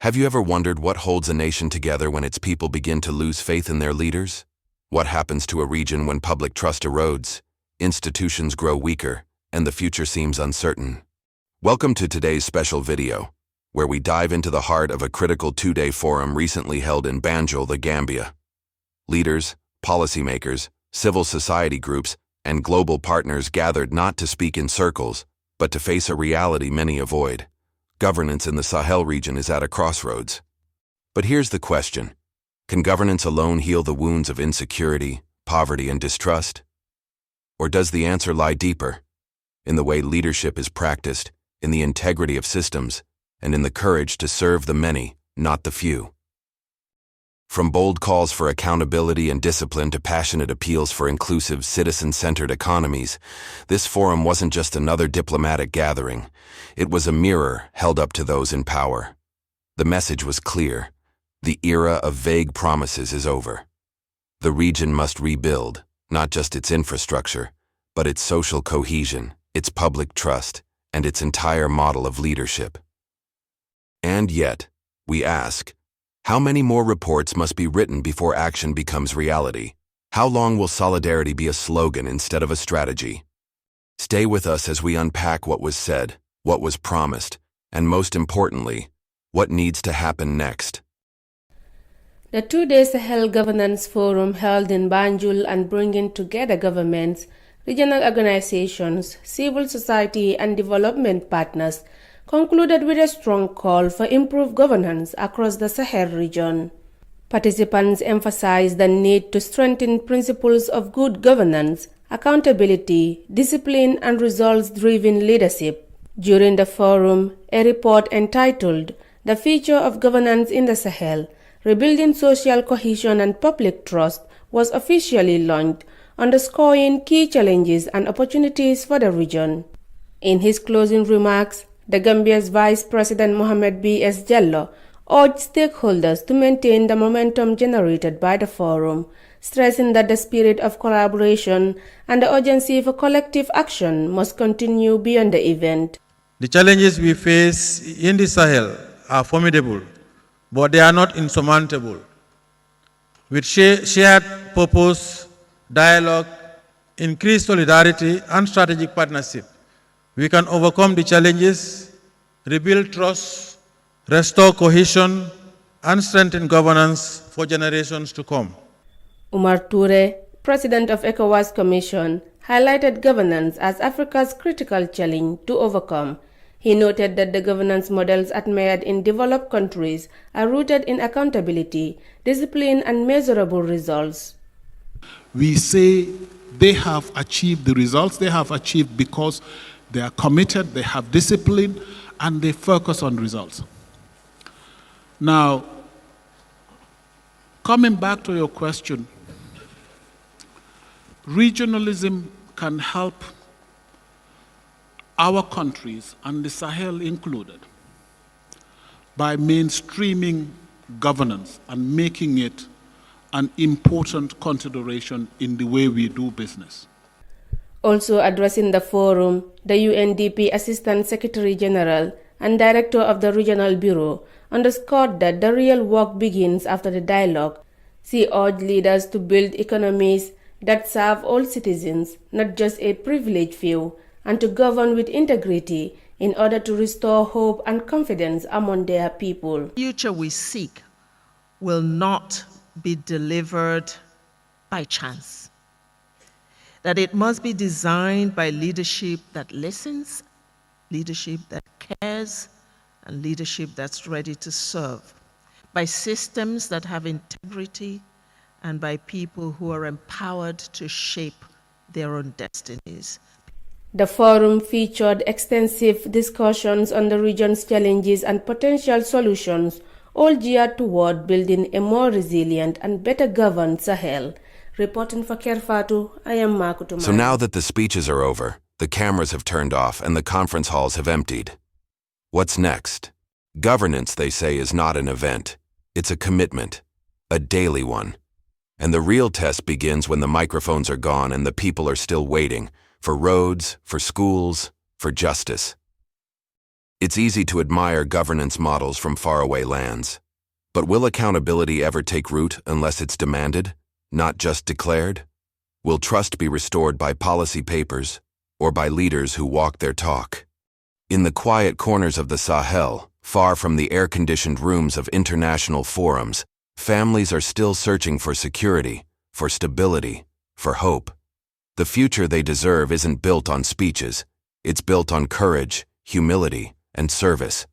Have you ever wondered what holds a nation together when its people begin to lose faith in their leaders? What happens to a region when public trust erodes, institutions grow weaker, and the future seems uncertain? Welcome to today's special video, where we dive into the heart of a critical two-day forum recently held in Banjul, the Gambia. Leaders, policymakers, civil society groups, and global partners gathered not to speak in circles, but to face a reality many avoid. Governance in the Sahel region is at a crossroads. But here's the question. Can governance alone heal the wounds of insecurity, poverty, and distrust? Or does the answer lie deeper, in the way leadership is practiced, in the integrity of systems, and in the courage to serve the many, not the few? From bold calls for accountability and discipline to passionate appeals for inclusive, citizen-centered economies, this forum wasn't just another diplomatic gathering. It was a mirror held up to those in power. The message was clear. The era of vague promises is over. The region must rebuild, not just its infrastructure, but its social cohesion, its public trust, and its entire model of leadership. And yet, we ask, how many more reports must be written before action becomes reality? How long will solidarity be a slogan instead of a strategy? Stay with us as we unpack what was said, what was promised, and most importantly, what needs to happen next. The two-day Sahel Governance Forum held in Banjul and bringing together governments, regional organizations, civil society, and development partners concluded with a strong call for improved governance across the Sahel region. Participants emphasized the need to strengthen principles of good governance, accountability, discipline, and results-driven leadership. During the forum, a report entitled "The Future of Governance in the Sahel: Rebuilding Social Cohesion and Public Trust" was officially launched, underscoring key challenges and opportunities for the region. In his closing remarks, the Gambia's Vice President Mohamed B.S. Jallow urged stakeholders to maintain the momentum generated by the forum, stressing that the spirit of collaboration and the urgency for collective action must continue beyond the event. The challenges we face in the Sahel are formidable, but they are not insurmountable. With shared purpose, dialogue, increased solidarity, and strategic partnership, we can overcome the challenges, rebuild trust, restore cohesion, and strengthen governance for generations to come. Omar, President of ECOWAS Commission, highlighted governance as Africa's critical challenge to overcome. He noted that the governance models admired in developed countries are rooted in accountability, discipline, and measurable results. We say they have achieved the results they have achieved because they are committed, they have discipline, and they focus on results. Now, coming back to your question, regionalism can help our countries, and the Sahel included, by mainstreaming governance and making it an important consideration in the way we do business. Also addressing the forum, the UNDP Assistant Secretary General and Director of the Regional Bureau underscored that the real work begins after the dialogue. She urged leaders to build economies that serve all citizens, not just a privileged few, and to govern with integrity in order to restore hope and confidence among their people. The future we seek will not be delivered by chance. That it must be designed by leadership that listens, leadership that cares, and leadership that's ready to serve, by systems that have integrity, and by people who are empowered to shape their own destinies. The forum featured extensive discussions on the region's challenges and potential solutions, all geared toward building a more resilient and better governed Sahel. Reporting for Kerfatu, I am Makutumani. So now that the speeches are over, the cameras have turned off and the conference halls have emptied. What's next? Governance, they say, is not an event. It's a commitment, a daily one. And the real test begins when the microphones are gone and the people are still waiting for roads, for schools, for justice. It's easy to admire governance models from faraway lands. But will accountability ever take root unless it's demanded, not just declared? Will trust be restored by policy papers or by leaders who walk their talk? In the quiet corners of the Sahel, far from the air-conditioned rooms of international forums, families are still searching for security, for stability, for hope. The future they deserve isn't built on speeches. It's built on courage, humility, and service.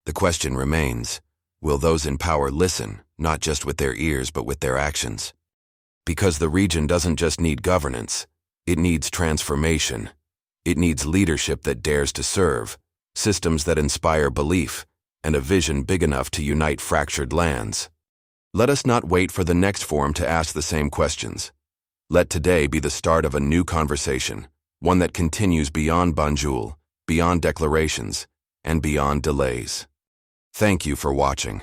The question remains, will those in power listen, not just with their ears but with their actions? Because the region doesn't just need governance, it needs transformation. It needs leadership that dares to serve, systems that inspire belief, and a vision big enough to unite fractured lands. Let us not wait for the next forum to ask the same questions. Let today be the start of a new conversation, one that continues beyond Banjul, beyond declarations, and beyond delays. Thank you for watching.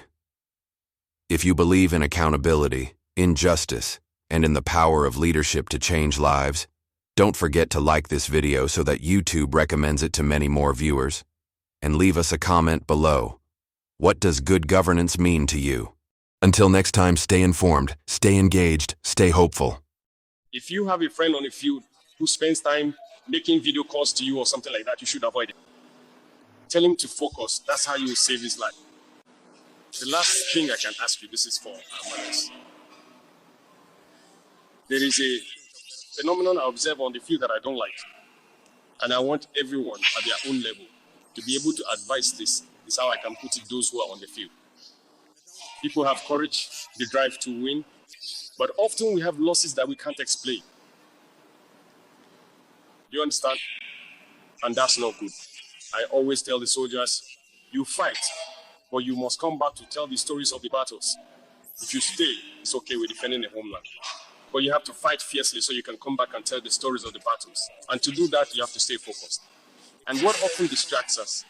If you believe in accountability, in justice, and in the power of leadership to change lives, don't forget to like this video so that YouTube recommends it to many more viewers. And leave us a comment below. What does good governance mean to you? Until next time, stay informed, stay engaged, stay hopeful. If you have a friend on the field who spends time making video calls to you or something like that, you should avoid it. Tell him to focus. That's how you will save his life. The last thing I can ask you, this is for our mothers. There is a phenomenon I observe on the field that I don't like. And I want everyone at their own level to be able to advise this. This is how I can put it, those who are on the field. People have courage, the drive to win, but often we have losses that we can't explain. Do you understand? And that's not good. I always tell the soldiers, you fight, but you must come back to tell the stories of the battles. If you stay, it's okay with defending the homeland. But you have to fight fiercely so you can come back and tell the stories of the battles. And to do that, you have to stay focused. And what often distracts us?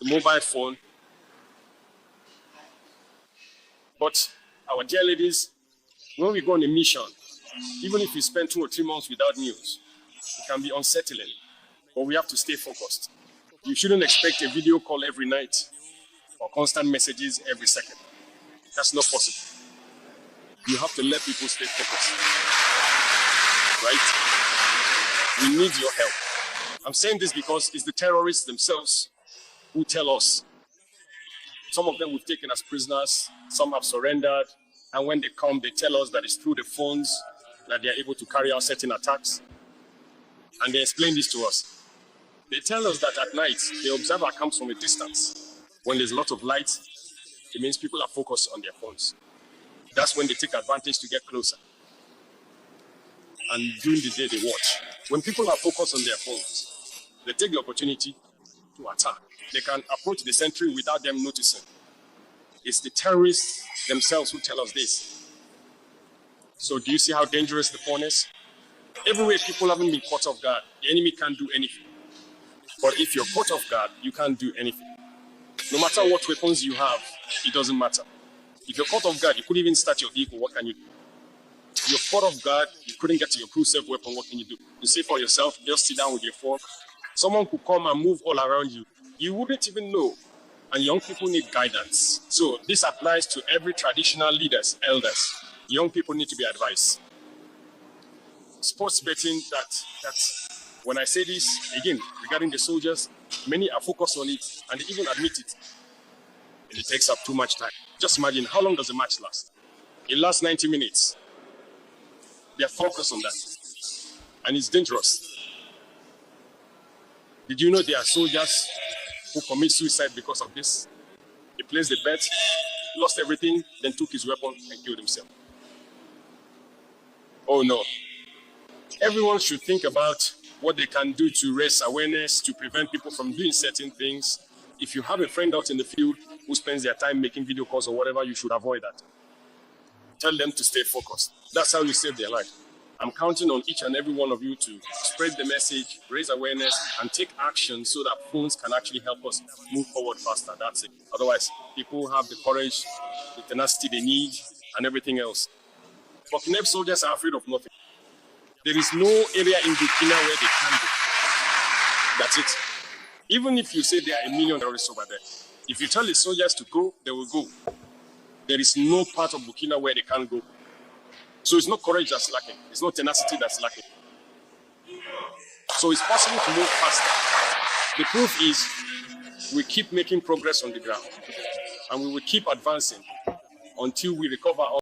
The mobile phone. But our dear ladies, when we go on a mission, even if we spend 2 or 3 months without news, it can be unsettling. But we have to stay focused. You shouldn't expect a video call every night or constant messages every second. That's not possible. You have to let people stay focused. Right? We need your help. I'm saying this because it's the terrorists themselves who tell us. Some of them we've taken as prisoners, some have surrendered, and when they come, they tell us that it's through the phones that they are able to carry out certain attacks. And they explain this to us. They tell us that at night, they observe our camps from a distance. When there's a lot of light, it means people are focused on their phones. That's when they take advantage to get closer. And during the day, they watch. When people are focused on their phones, they take the opportunity to attack. They can approach the sentry without them noticing. It's the terrorists themselves who tell us this. So do you see how dangerous the phone is? Everywhere people haven't been caught off guard, the enemy can't do anything. But if you're caught off guard, you can't do anything. No matter what weapons you have, it doesn't matter. If you're caught off guard, you couldn't even start your vehicle, what can you do? If you're caught off guard, you couldn't get to your crew safe weapon, what can you do? You say for yourself, just sit down with your phone. Someone could come and move all around you. You wouldn't even know. And young people need guidance. So this applies to every traditional leaders, elders. Young people need to be advised. Sports betting, when I say this, again, regarding the soldiers, many are focused on it and they even admit it. And it takes up too much time. Just imagine, how long does a match last? It lasts 90 minutes. They're focused on that. And it's dangerous. Did you know there are soldiers who commit suicide because of this? He placed the bet, lost everything, then took his weapon and killed himself. Oh no. Everyone should think about what they can do to raise awareness, to prevent people from doing certain things. If you have a friend out in the field who spends their time making video calls or whatever, you should avoid that. Tell them to stay focused. That's how you save their life. I'm counting on each and every one of you to spread the message, raise awareness, and take action so that phones can actually help us move forward faster. That's it. Otherwise, people have the courage, the tenacity they need, and everything else. But Burkina soldiers are afraid of nothing. There is no area in Burkina where they can go. That's it. Even if you say there are 1 million terrorists over there, if you tell the soldiers to go, they will go. There is no part of Burkina where they can't go. So it's not courage that's lacking. It's not tenacity that's lacking. So it's possible to move faster. The proof is we keep making progress on the ground, and we will keep advancing until we recover all